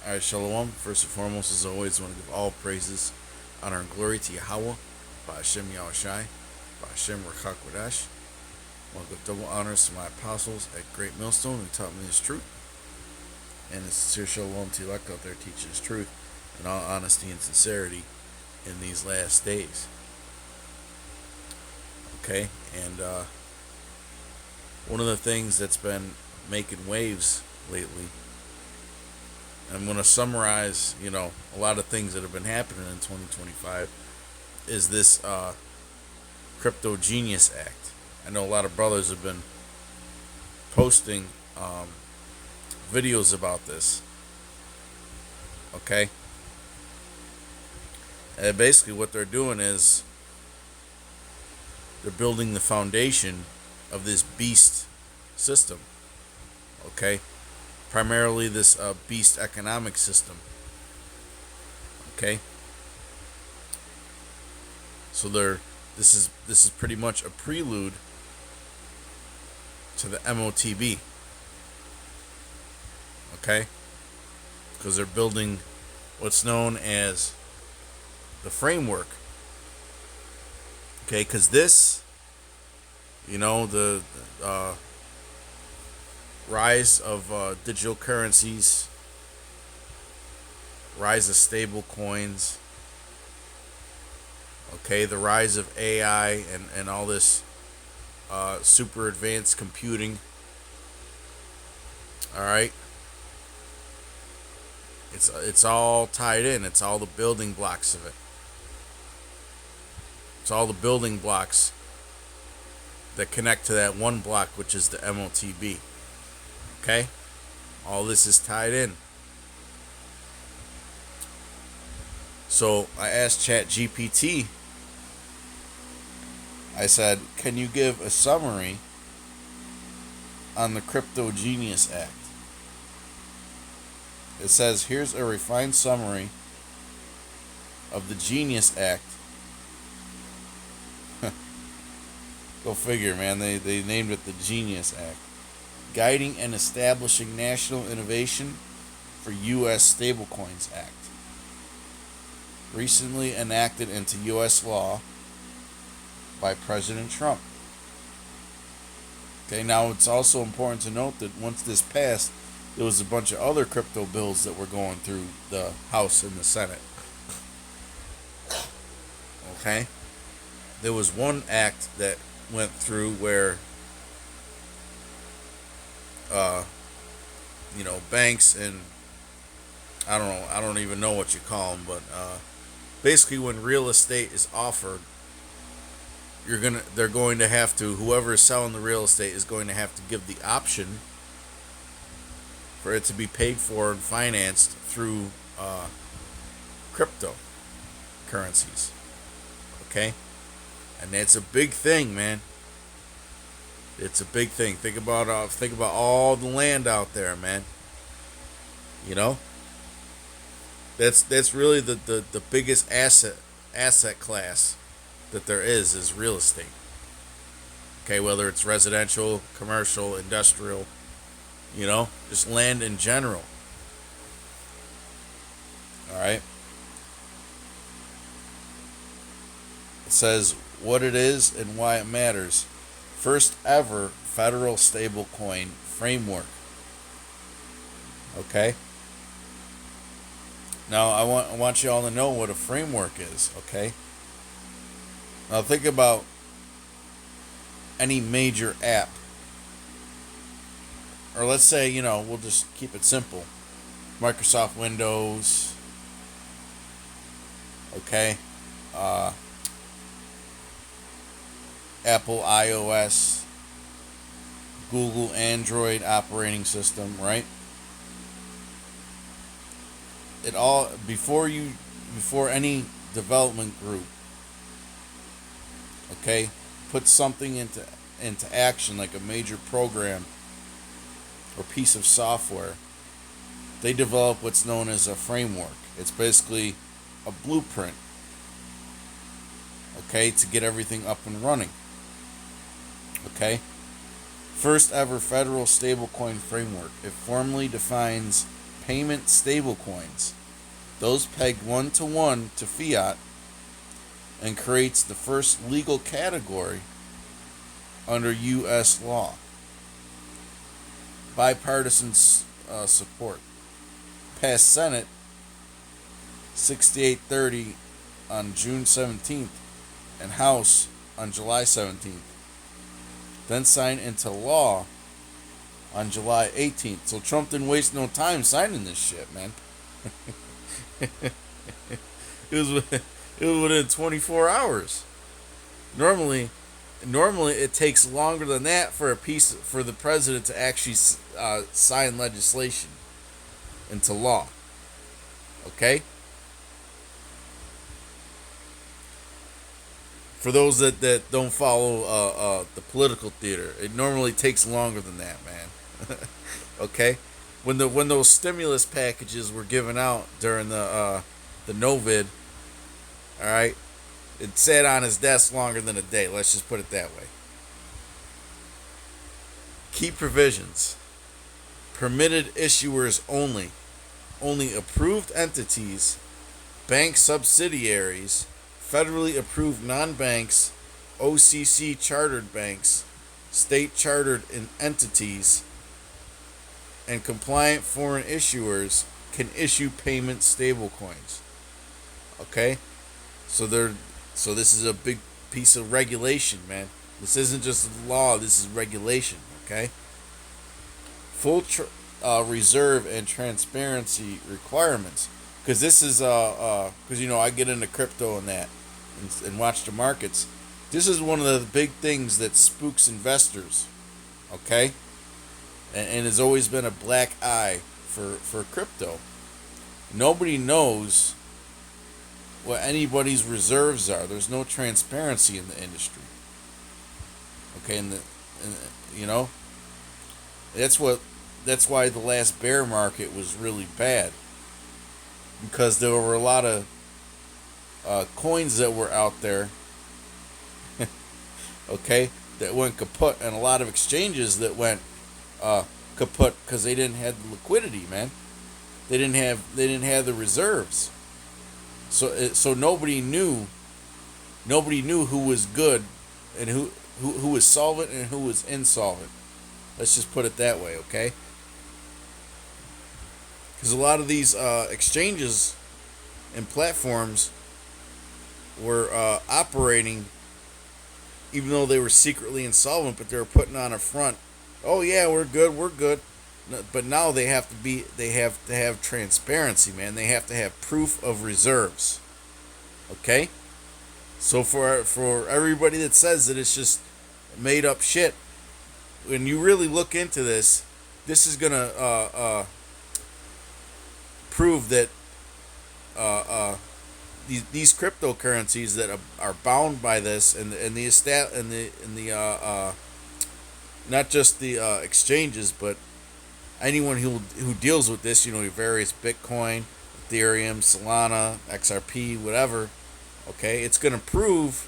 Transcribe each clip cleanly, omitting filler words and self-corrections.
Alright, Shalom. First and foremost, as always, I want to give all praises, honor, and glory to Yahweh, by Hashem Yahushai, by Hashem Rakak Wadash. I want to give double honors to my apostles at Great Millstone who taught me this truth, and a sincere Shalom to elect out there teaching this truth in all honesty and sincerity in these last days. Okay, and one of the things that's been making waves lately, I'm going to summarize, a lot of things that have been happening in 2025, is this Crypto Genius Act. I know a lot of brothers have been posting videos about this. Okay? And basically what they're doing is they're building the foundation of this beast system. Okay? Primarily this beast economic system. Okay? So this is pretty much a prelude to the Motb. Okay? Because they're building what's known as the framework. Okay, because this, the rise of digital currencies, rise of stable coins, okay, the rise of AI and all this super advanced computing. All right, it's all tied in. It's all the building blocks of it. It's all the building blocks that connect to that one block, which is the Motb. Okay? All this is tied in. So I asked ChatGPT, I said, can you give a summary on the Crypto Genius Act? It says, here's a refined summary of the Genius Act. Go figure, man. They named it the Genius Act. Guiding and Establishing National Innovation for U.S. Stablecoins Act. Recently enacted into U.S. law by President Trump. Okay, now it's also important to note that once this passed, there was a bunch of other crypto bills that were going through the House and the Senate. Okay? There was one act that went through where banks and I don't even know what you call them, but basically when real estate is offered, they're going to have to, whoever is selling the real estate is going to have to give the option for it to be paid for and financed through cryptocurrencies. Okay? And that's a big thing, man. It's a big thing. Think about all the land out there, man. That's really the biggest asset class that there is real estate. Okay, whether it's residential, commercial, industrial, just land in general. All right. It says what it is and why it matters. First ever federal stablecoin framework. Okay. Now I want you all to know what a framework is. Okay. Now think about any major app, or let's say we'll just keep it simple. Microsoft Windows. Okay. Apple iOS, Google Android operating system, right? It all before any development group, okay, put something into action like a major program or piece of software, they develop what's known as a framework. It's basically a blueprint, okay, to get everything up and running. Okay? First ever federal stablecoin framework. It formally defines payment stablecoins, those pegged one to fiat, and creates the first legal category under U.S. law. Bipartisan support. Passed Senate 6830 on June 17th and House on July 17th. Then signed into law on July 18th. So Trump didn't waste no time signing this shit, man. it was within 24 hours. Normally it takes longer than that for the president to actually sign legislation into law. Okay? For those that don't follow the political theater, it normally takes longer than that, man. Okay? When those stimulus packages were given out during the Motb, all right, it sat on his desk longer than a day. Let's just put it that way. Key provisions. Permitted issuers only. Only approved entities, bank subsidiaries, federally approved non-banks, OCC chartered banks, state chartered entities, and compliant foreign issuers can issue payment stablecoins. Okay? So this is a big piece of regulation, man. This isn't just law, this is regulation, okay? Full reserve and transparency requirements. Because this is, because, I get into crypto and that and watch the markets. This is one of the big things that spooks investors, okay? And has always been a black eye for crypto. Nobody knows what anybody's reserves are. There's no transparency in the industry. Okay, that's why the last bear market was really bad, because there were a lot of coins that were out there, okay, that went kaput, and a lot of exchanges that went kaput because they didn't have the liquidity, man. They didn't have the reserves. So nobody knew who was good and who was solvent and who was insolvent. Let's just put it that way, okay? Because a lot of these exchanges and platforms were operating, even though they were secretly insolvent, but they were putting on a front. Oh yeah, we're good. But now they have to have transparency, man. They have to have proof of reserves. Okay? So for everybody that says that it's just made up shit, when you really look into this is gonna prove that these cryptocurrencies that are bound by this and the not just the exchanges, but anyone who deals with this, your various Bitcoin, Ethereum, Solana, XRP, whatever, okay, it's going to prove,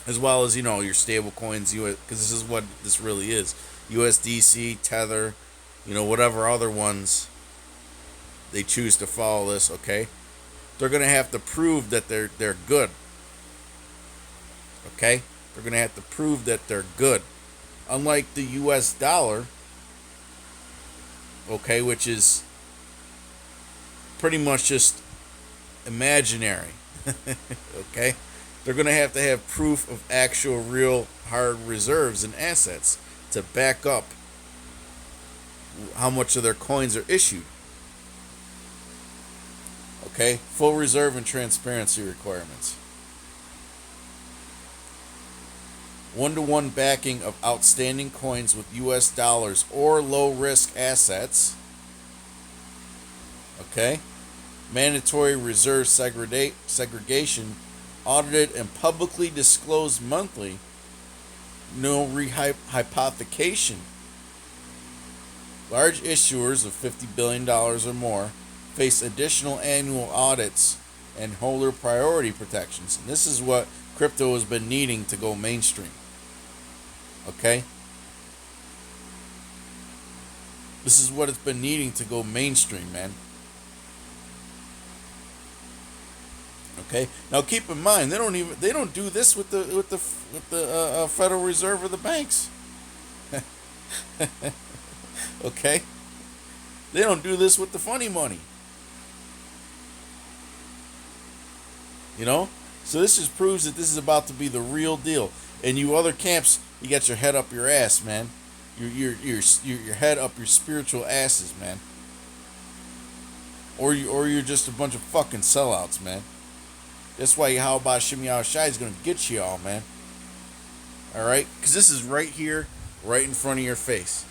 as well as, your stable coins, because this is what this really is, USDC, Tether, whatever other ones they choose to follow this, okay, they're going to have to prove that they're good, okay, they're going to have to prove that they're good, unlike the US dollar, okay, which is pretty much just imaginary. Okay, they're going to have proof of actual real hard reserves and assets to back up how much of their coins are issued. Okay, full reserve and transparency requirements. 1-to-1 backing of outstanding coins with US dollars or low-risk assets. Okay. Mandatory reserve segregation, audited and publicly disclosed monthly. No rehypothecation. Large issuers of $50 billion or more face additional annual audits and holder priority protections. And this is what crypto has been needing to go mainstream. Okay? This is what it's been needing to go mainstream, man. Okay. Now keep in mind they don't do this with the Federal Reserve or the banks. Okay. They don't do this with the funny money. You know? So this just proves that this is about to be the real deal. And you other camps, you got your head up your ass, man. Your head up your spiritual asses, man. Or you're just a bunch of fucking sellouts, man. That's why how about Shimmy Al Shai is gonna get you all, man. Alright? Because this is right here, right in front of your face.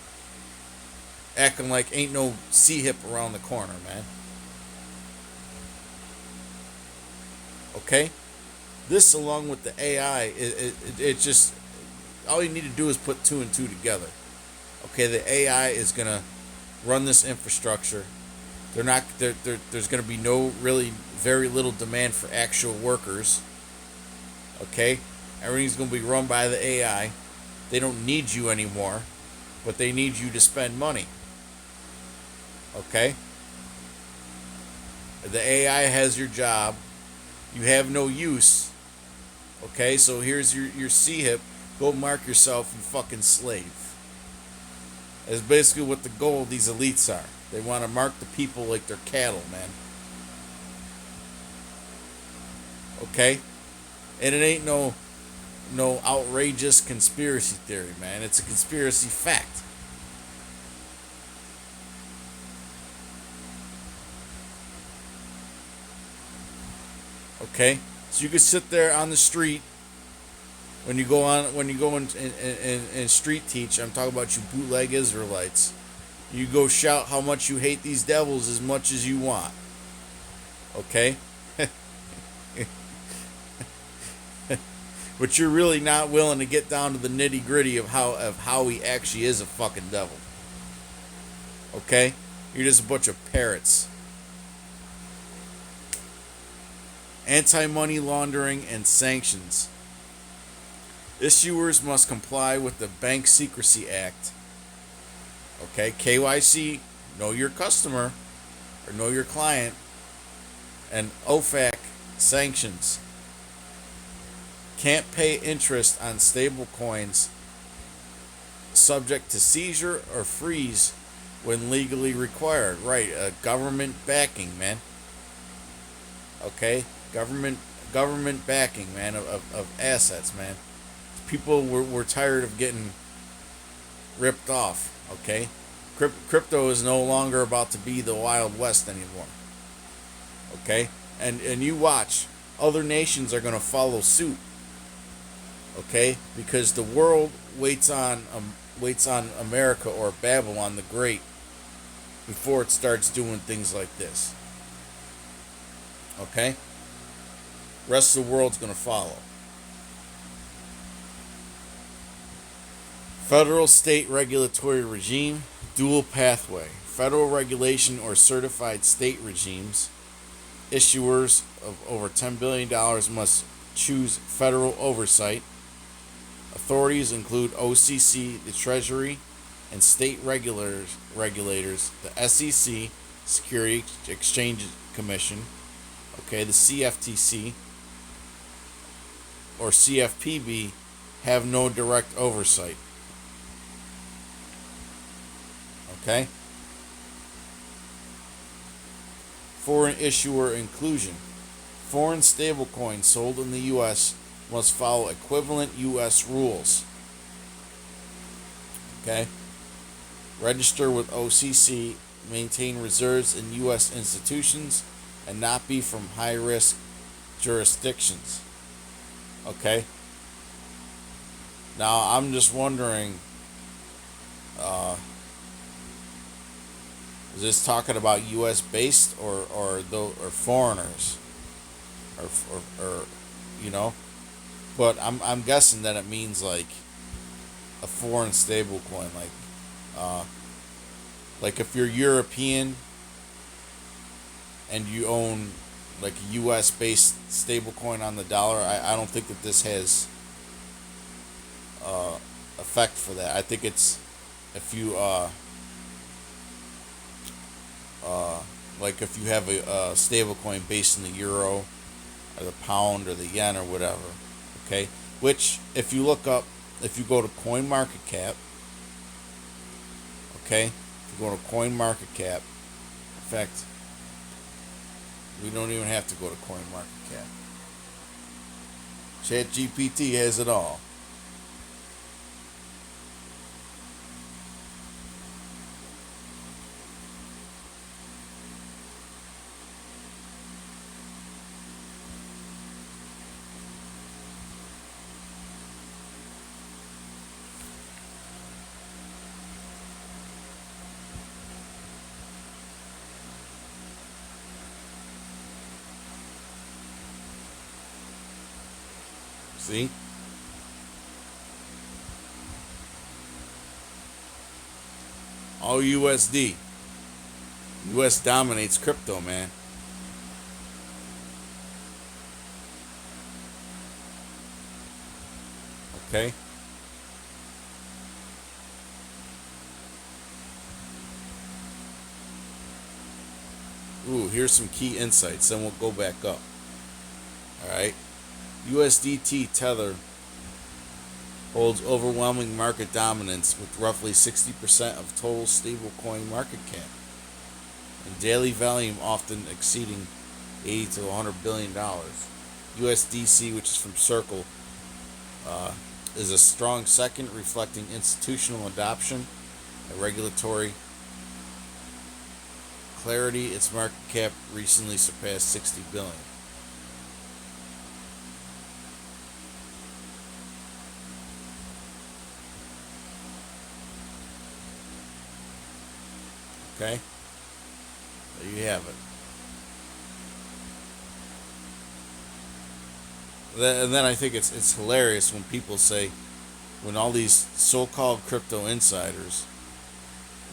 Acting like ain't no C-hip around the corner, man. Okay? This, along with the AI, it just, all you need to do is put two and two together. Okay, the AI is going to run this infrastructure. There's going to be no really, very little demand for actual workers. Okay? Everything's going to be run by the AI. They don't need you anymore, but they need you to spend money. Okay? The AI has your job. You have no use. Okay, so here's your C-hip. Go mark yourself, you fucking slave. That's basically what the goal of these elites are. They want to mark the people like they're cattle, man. Okay? And it ain't no outrageous conspiracy theory, man. It's a conspiracy fact. Okay? So you can sit there on the street when you go in street teach. I'm talking about you bootleg Israelites. You go shout how much you hate these devils as much as you want. Okay? But you're really not willing to get down to the nitty gritty of how he actually is a fucking devil. Okay? You're just a bunch of parrots. Anti-money laundering and sanctions. Issuers must comply with the Bank Secrecy Act. Okay, KYC, know your customer, or know your client, and OFAC, sanctions. Can't pay interest on stable coins, subject to seizure or freeze when legally required. Right, government backing, man. Okay, government backing, man, of assets, man. People were tired of getting ripped off. Okay, crypto is no longer about to be the Wild West anymore. Okay, and you watch, other nations are going to follow suit. Okay, because the world waits on America or Babylon the Great before it starts doing things like this. Okay, rest of the world's going to follow. Federal state regulatory regime, dual pathway. Federal regulation or certified state regimes. Issuers of over $10 billion must choose federal oversight. Authorities include OCC, the Treasury, and state regulators, the SEC, Security Exchange Commission, okay, the CFTC, or CFPB, have no direct oversight. Okay? Foreign issuer inclusion. Foreign stablecoins sold in the U.S. must follow equivalent U.S. rules. Okay? Register with OCC, maintain reserves in U.S. institutions, and not be from high-risk jurisdictions. Okay? Now, I'm just wondering, is this talking about U.S. based or foreigners, or you know? But I'm guessing that it means like a foreign stable coin, like if you're European and you own like a U.S. based stable coin on the dollar, I don't think that this has effect for that. I think it's if you like if you have a stable coin based in the euro or the pound or the yen or whatever. Okay, which if you look up, if you go to Coin Market Cap, okay, if you go to Coin Market Cap, in fact, we don't even have to go to Coin Market Cap. ChatGPT has it all. See? All USD. US dominates crypto, man. Okay? Ooh, here's some key insights, then we'll go back up. Alright? USDT Tether holds overwhelming market dominance with roughly 60% of total stablecoin market cap, and daily volume often exceeding $80 to $100 billion. USDC, which is from Circle, is a strong second, reflecting institutional adoption and regulatory clarity. Its market cap recently surpassed $60 billion. Okay, there you have it. And then I think it's hilarious when people say, when all these so-called crypto insiders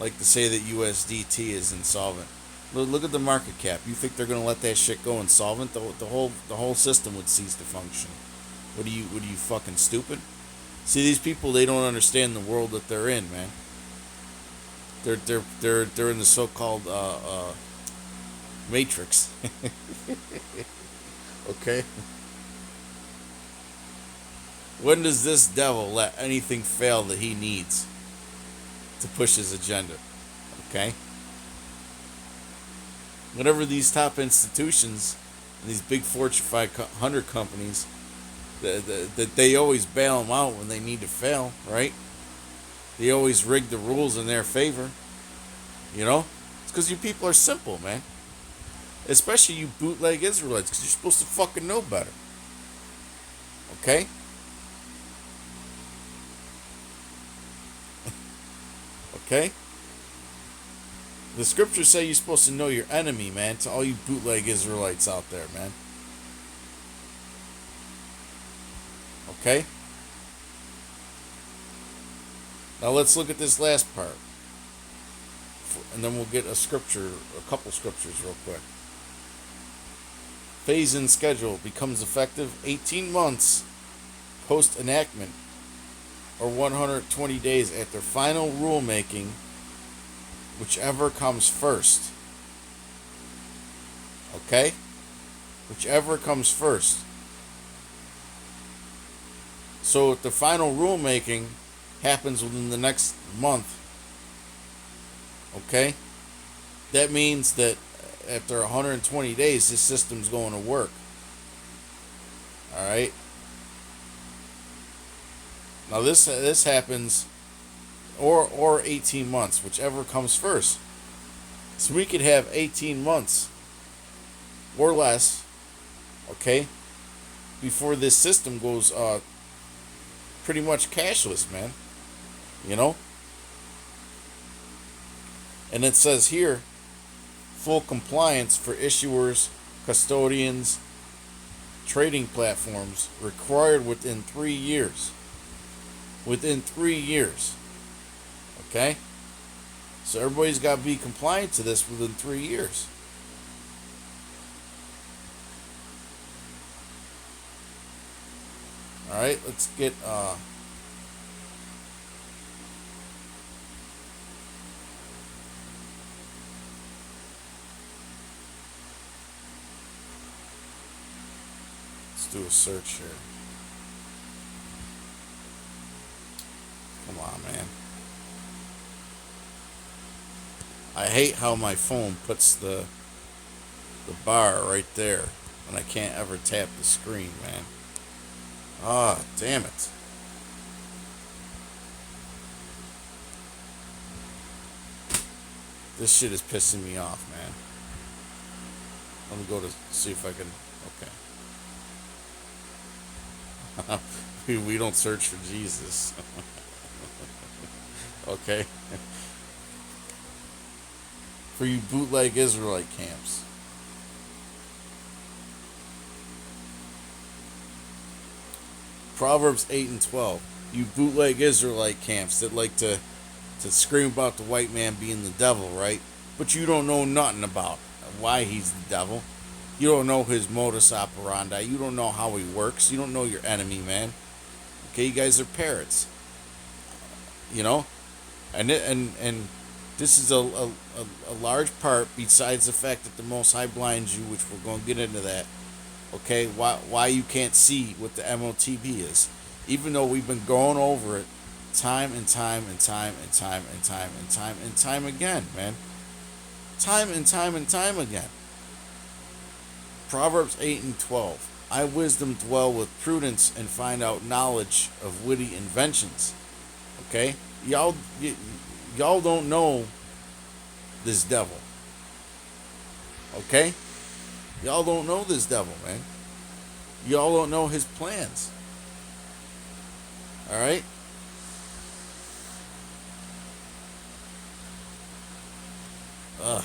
like to say that USDT is insolvent. Look at the market cap. You think they're going to let that shit go insolvent? The whole system would cease to function. What are you fucking stupid? See, these people, they don't understand the world that they're in, man. They're in the so-called matrix. Okay. When does this devil let anything fail that he needs to push his agenda? Okay. Whenever these top institutions and these big Fortune 500 companies, that they always bail them out when they need to fail, right? They always rig the rules in their favor. You know? It's because you people are simple, man. Especially you bootleg Israelites, because you're supposed to fucking know better. Okay? Okay? The scriptures say you're supposed to know your enemy, man, to all you bootleg Israelites out there, man. Okay? Now let's look at this last part. And then we'll get a couple scriptures real quick. Phase-in schedule becomes effective 18 months post-enactment or 120 days after final rulemaking, whichever comes first. Okay? Whichever comes first. So if the final rulemaking happens within the next month, okay, that means that after 120 days, this system's going to work. All right. Now this happens, or 18 months, whichever comes first. So we could have 18 months or less, okay, before this system goes pretty much cashless, man. You know? And it says here, full compliance for issuers, custodians, trading platforms required within 3 years. Within 3 years. Okay? So everybody's got to be compliant to this within 3 years. Alright, let's get Let's do a search here. Come on, man. I hate how my phone puts the bar right there, and I can't ever tap the screen, man. Ah, damn it. This shit is pissing me off, man. Let me go to see if I can. Okay. we don't search for Jesus. Okay. For you bootleg Israelite camps. Proverbs 8 and 12. You bootleg Israelite camps that like to scream about the white man being the devil, right? But you don't know nothing about why he's the devil. You don't know his modus operandi. You don't know how he works. You don't know your enemy, man. Okay, you guys are parrots. You know? And this is a large part, besides the fact that the Most High blinds you, which we're going to get into that. Okay, why you can't see what the Motb is, even though we've been going over it time and time and time and time and time and time and time again, man. Time and time and time again. Proverbs 8 and 12. I wisdom dwell with prudence and find out knowledge of witty inventions. Okay, y'all don't know this devil. Okay? Y'all don't know this devil, man. Y'all don't know his plans. Alright? Ugh.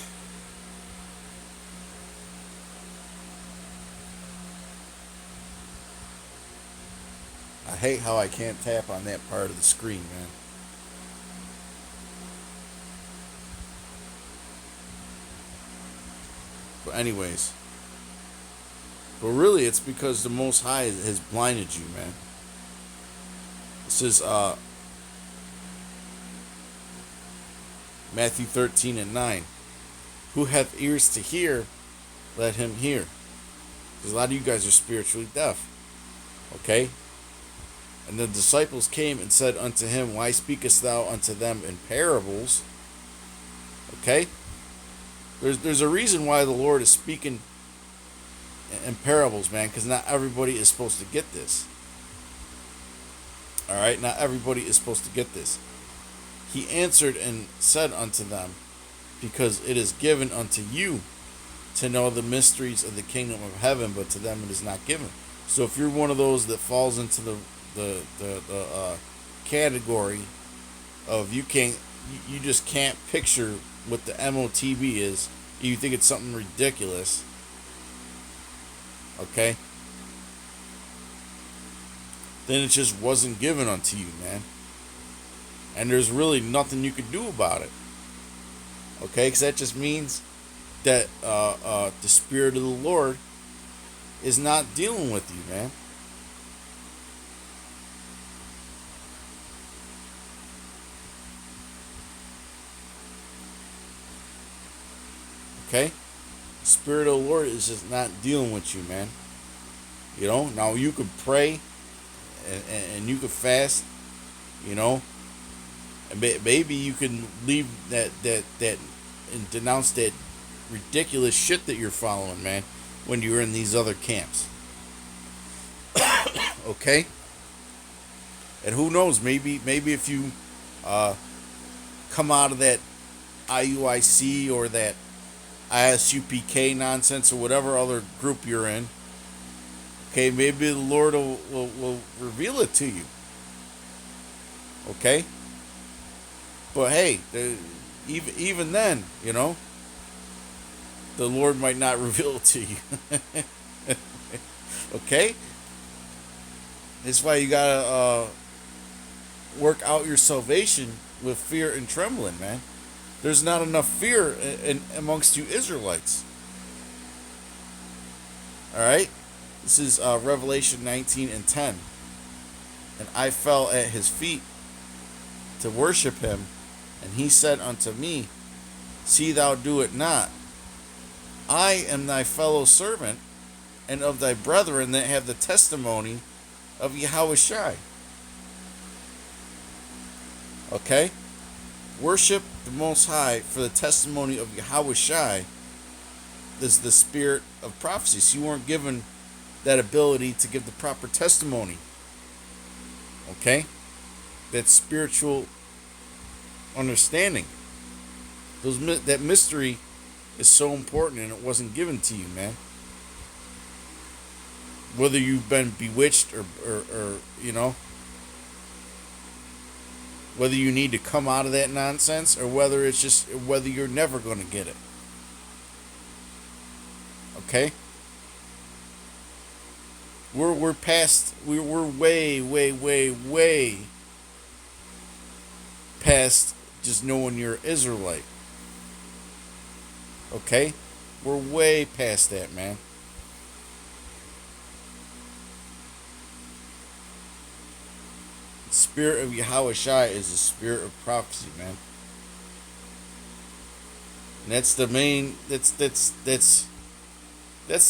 I hate how I can't tap on that part of the screen, man. But anyways. But really, it's because the Most High has blinded you, man. This is Matthew 13 and 9. Who hath ears to hear, let him hear. Because a lot of you guys are spiritually deaf. Okay? And the disciples came and said unto him, why speakest thou unto them in parables? Okay? There's a reason why the Lord is speaking in parables, man, because not everybody is supposed to get this. Alright? Not everybody is supposed to get this. He answered and said unto them, because it is given unto you to know the mysteries of the kingdom of heaven, but to them it is not given. So if you're one of those that falls into the category of you just can't picture what the Motb is, you think it's something ridiculous, okay, then it just wasn't given unto you, man. And there's really nothing you could do about it. Okay, because that just means that the Spirit of the Lord is not dealing with you, man. Okay? The Spirit of the Lord is just not dealing with you, man. You know? Now, you could pray and you could fast, you know? And maybe you can leave that and denounce that ridiculous shit that you're following, man, when you're in these other camps. Okay? And who knows, maybe if you come out of that IUIC or that ISUPK nonsense or whatever other group you're in, okay, maybe the Lord will reveal it to you. Okay? But hey, even then, you know, the Lord might not reveal it to you. Okay? That's why you gotta work out your salvation with fear and trembling, man. There's not enough fear amongst you Israelites. Alright? This is Revelation 19 and 10. And I fell at his feet to worship him, and he said unto me, see thou do it not. I am thy fellow servant and of thy brethren that have the testimony of Yahweh Shai. Okay? Worship the Most High for the testimony of Yahweh Shai is the spirit of prophecy. So you weren't given that ability to give the proper testimony. Okay? That spiritual understanding. That mystery is so important, and it wasn't given to you, man. Whether you've been bewitched or whether you need to come out of that nonsense, or whether you're never going to get it. Okay? We're way past just knowing you're Israelite. Okay? We're way past that, man. The spirit of Yahweh Shai is the spirit of prophecy, man. And that's the main that's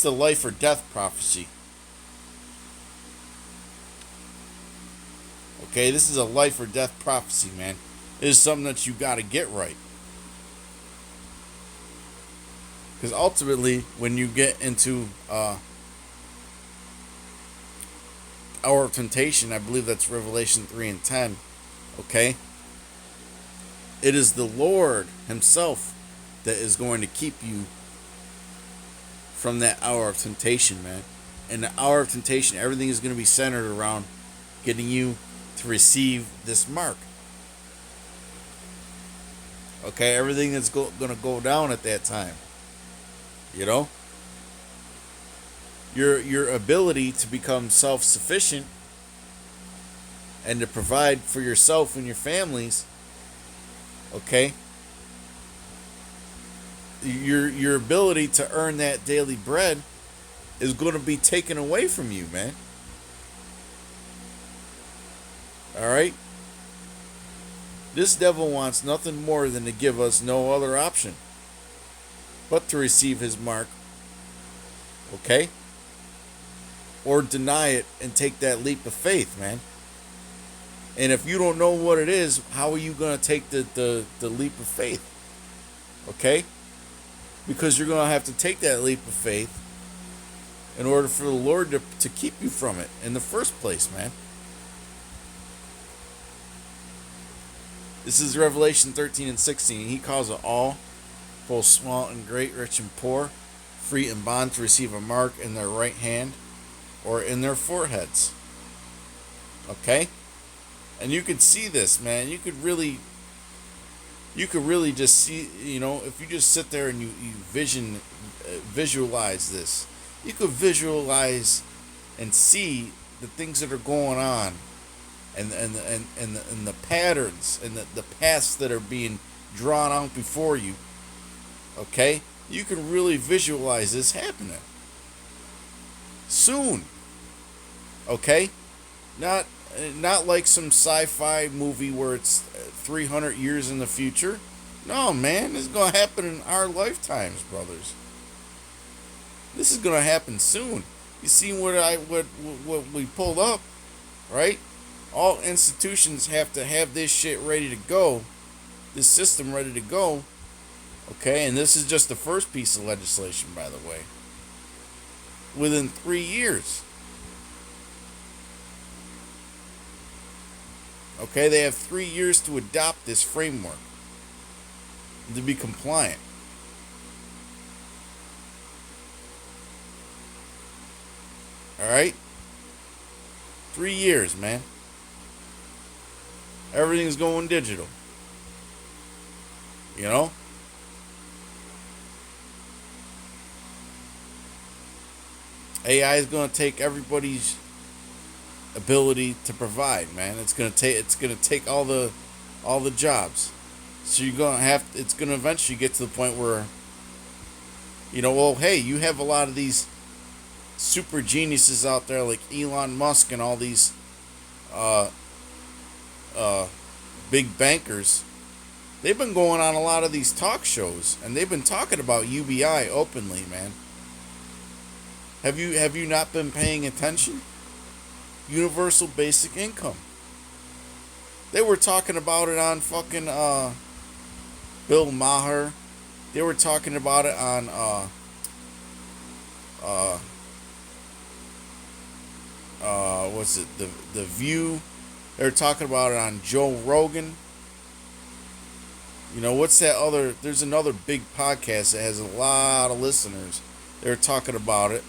the life or death prophecy. Okay, this is a life or death prophecy, man. It is something that you got to get right. Because ultimately, when you get into hour of temptation, I believe that's Revelation 3 and 10, okay? It is the Lord himself that is going to keep you from that hour of temptation, man. In the hour of temptation, everything is going to be centered around getting you to receive this mark. Okay, everything is going to go down at that time. You know? Your ability to become self-sufficient and to provide for yourself and your families, okay? Your ability to earn that daily bread is going to be taken away from you, man. All right? This devil wants nothing more than to give us no other option but to receive his mark. Okay? Or deny it and take that leap of faith, man. And if you don't know what it is, how are you going to take the leap of faith? Okay? Because you're going to have to take that leap of faith in order for the Lord to keep you from it in the first place, man. This is Revelation 13 and 16. He calls it all, both small and great, rich and poor, free and bond, to receive a mark in their right hand or in their foreheads. Okay? And you could see this, man. You could really just see, if you just sit there and you visualize this, you could visualize and see the things that are going on, and the patterns and the paths that are being drawn out before you. Okay? You can really visualize this happening soon. Okay? Not like some sci-fi movie where it's 300 years in the future. No, man, this is going to happen in our lifetimes, brothers. This is going to happen soon. You see what we pulled up, right? All institutions have to have this shit ready to go, this system ready to go. Okay, and this is just the first piece of legislation, by the way. Within 3 years. Okay, they have 3 years to adopt this framework, to be compliant. Alright? 3 years, man. Everything's going digital. You know? AI is going to take everybody's ability to provide, man. It's going to take all the jobs. So you're going to it's going to eventually get to the point where, hey, you have a lot of these super geniuses out there like Elon Musk and all these big bankers. They've been going on a lot of these talk shows, and they've been talking about UBI openly, man. Have you not been paying attention? Universal basic income. They were talking about it on fucking Bill Maher. They were talking about it on uh what's it, the View. They were talking about it on Joe Rogan. You know, what's that other, there's another big podcast that has a lot of listeners. They were talking about it.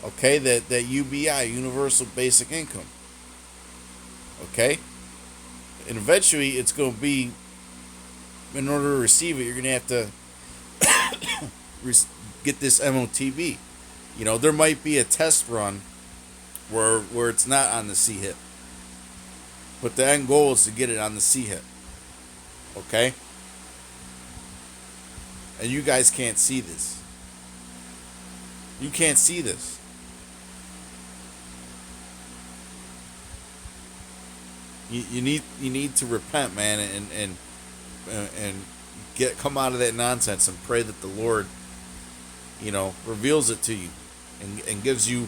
Okay, that UBI, Universal Basic Income. Okay? And eventually it's going to be, in order to receive it, you're going to have to get this Motb. You know, there might be a test run where it's not on the C-hip. But the end goal is to get it on the C-hip. Okay? And you guys can't see this. You can't see this. You need to repent, man, and come out of that nonsense and pray that the Lord, you know, reveals it to you and gives you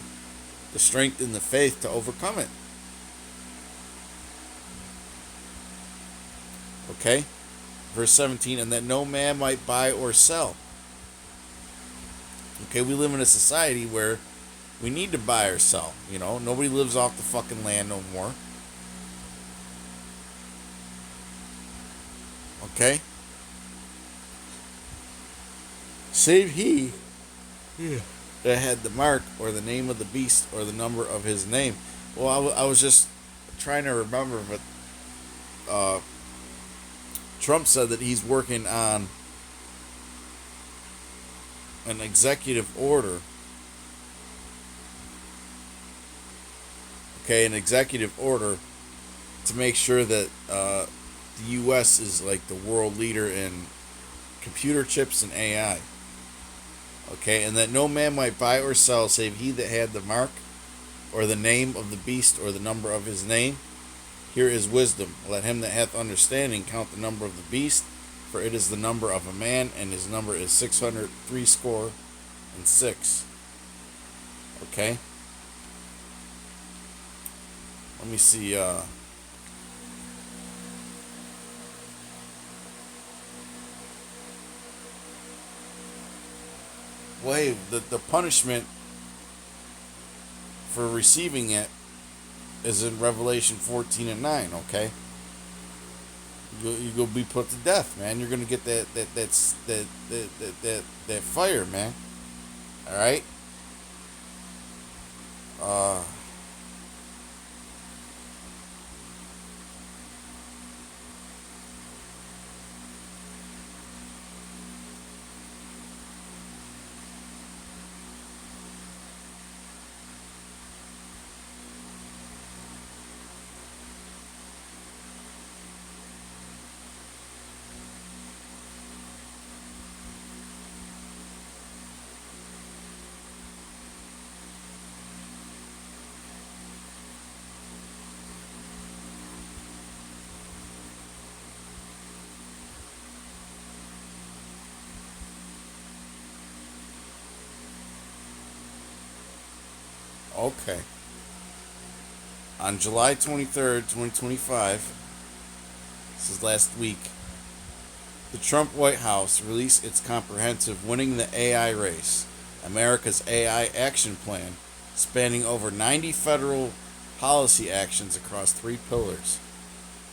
the strength and the faith to overcome it. Okay? Verse 17, and that no man might buy or sell. Okay, we live in a society where we need to buy or sell. You know, nobody lives off the fucking land no more. Okay? Save he that had the mark or the name of the beast or the number of his name. Well, I was just trying to remember, but Trump said that he's working on an executive order. Okay, an executive order to make sure that the U.S. is like the world leader in computer chips and AI. Okay, and that no man might buy or sell save he that had the mark or the name of the beast or the number of his name. Here is wisdom. Let him that hath understanding count the number of the beast, for it is the number of a man, and his number is 666. Okay? Let me see. Well, hey, the punishment for receiving it is in Revelation 14 and 9, okay? You're gonna be put to death, man. You're gonna get that fire, man. All right. Okay. On July 23rd, 2025, this is last week, the Trump White House released its comprehensive Winning the AI Race, America's AI Action Plan, spanning over 90 federal policy actions across three pillars: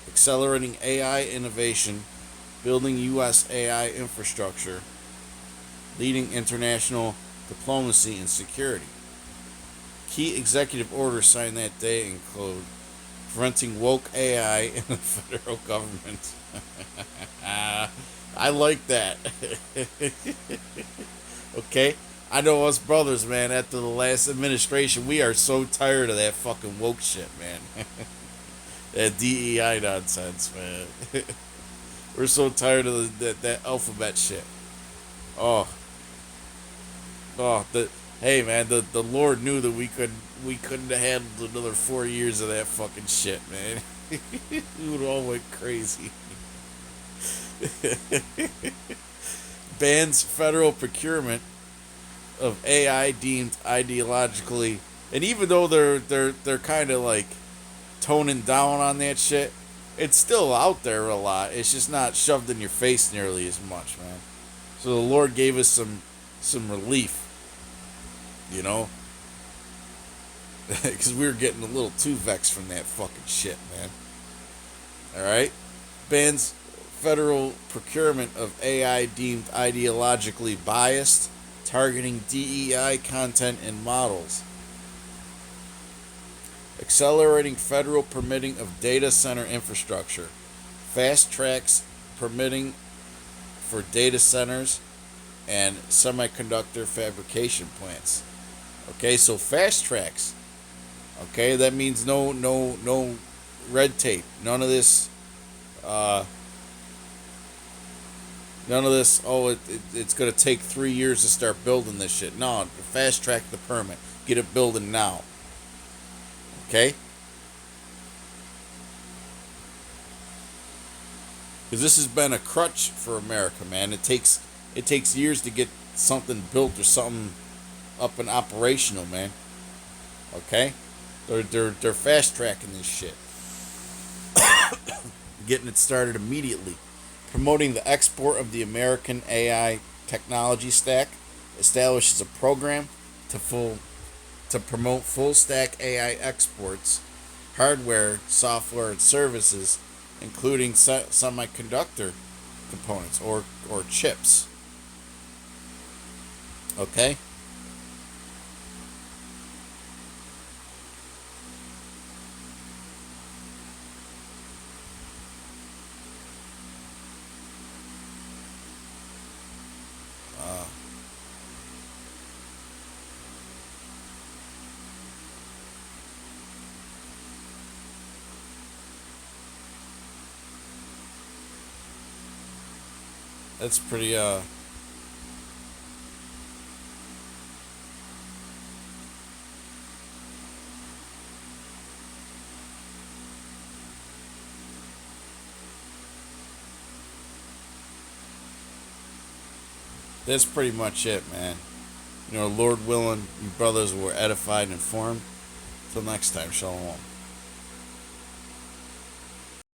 accelerating AI innovation, building U.S. AI infrastructure, leading international diplomacy and security. Key executive orders signed that day include preventing woke AI in the federal government. I like that. Okay? I know us brothers, man, after the last administration, we are so tired of that fucking woke shit, man. That DEI nonsense, man. We're so tired of that alphabet shit. Oh. Oh, hey man, the Lord knew that we couldn't have handled another 4 years of that fucking shit, man. We would all went crazy. Bans federal procurement of AI deemed ideologically, and even though they're kind of like toning down on that shit, it's still out there a lot. It's just not shoved in your face nearly as much, man. So the Lord gave us some relief, you know, because we were getting a little too vexed from that fucking shit, man. All right, bans federal procurement of AI deemed ideologically biased, targeting DEI content and models. Accelerating federal permitting of data center infrastructure. Fast tracks permitting for data centers and semiconductor fabrication plants. Okay, so fast tracks. Okay, that means no red tape. None of this. None of this. Oh, it's gonna take 3 years to start building this shit. No, fast track the permit. Get it building now. Okay. Because this has been a crutch for America, man. It takes years to get something built or something up and operational, man. Okay, they're fast tracking this shit, getting it started immediately. Promoting the export of the American AI technology stack establishes a program to promote full stack AI exports, hardware, software, and services, including semiconductor components or chips. Okay? Uh, that's pretty, that's pretty much it, man. Lord willing, you brothers were edified and informed. Till next time, shalom.